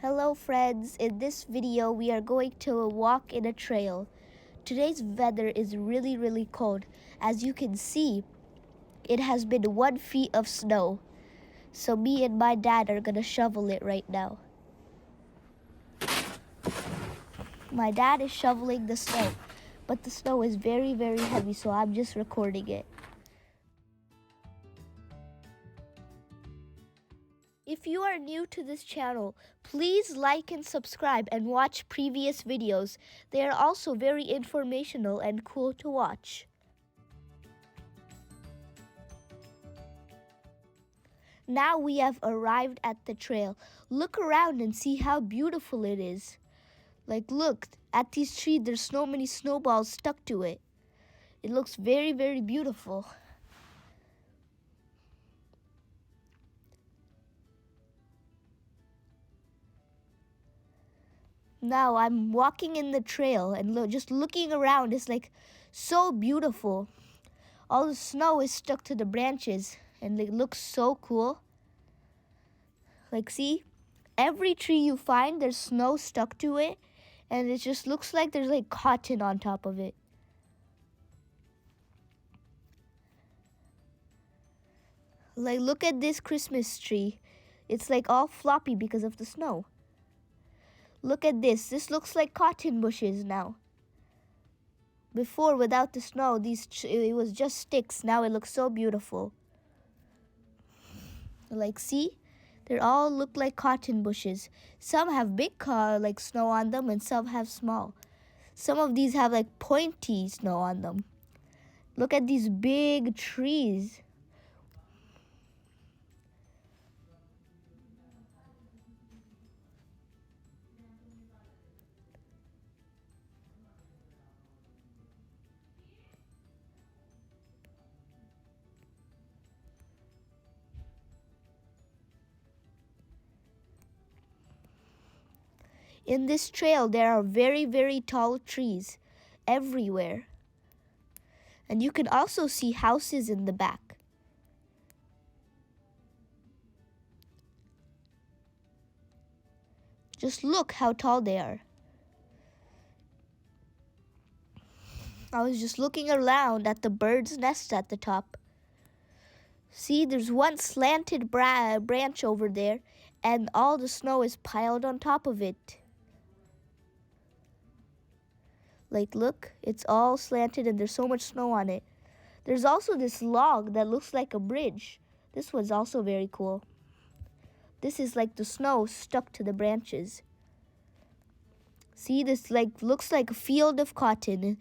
Hello friends, in this video we are going to walk in a trail. Today's weather is really cold. As you can see, it has been 1 feet of snow. So me and my dad are gonna shovel it right now. My dad is shoveling the snow, but the snow is very heavy, so I'm just recording it. If you are new to this channel, please like and subscribe and watch previous videos. They are also very informational and cool to watch. Now we have arrived at the trail. Look around and see how beautiful it is. Like look, at these trees there's so many snowballs stuck to it. It looks very beautiful. Now I'm walking in the trail and just looking around is like so beautiful. All the snow is stuck to the branches and it looks so cool. Like see, every tree you find there's snow stuck to it and it just looks like there's like cotton on top of it. Like look at this Christmas tree. It's like all floppy because of the snow. Look at this. This looks like cotton bushes now. Before, without the snow, it was just sticks. Now it looks so beautiful. Like, see? They all look like cotton bushes. Some have big like snow on them and some have small. Some of these have like pointy snow on them. Look at these big trees. In this trail, there are very tall trees everywhere. And you can also see houses in the back. Just look how tall they are. I was just looking around at the bird's nest at the top. See, there's one slanted branch over there, and all the snow is piled on top of it. Like, look, it's all slanted and there's so much snow on it. There's also this log that looks like a bridge. This was also very cool. This is like the snow stuck to the branches. See, this looks like a field of cotton.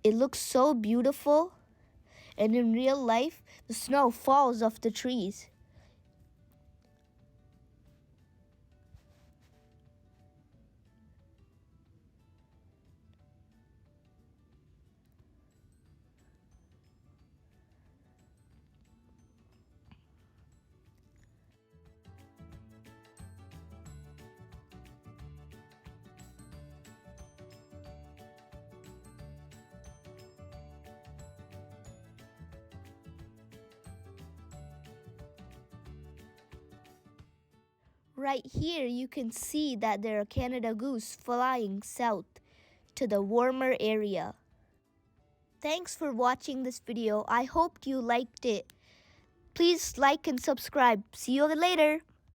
It looks so beautiful. And in real life, the snow falls off the trees. Right here, you can see that there are Canada goose flying south to the warmer area. Thanks for watching this video. I hope you liked it. Please like and subscribe. See you later.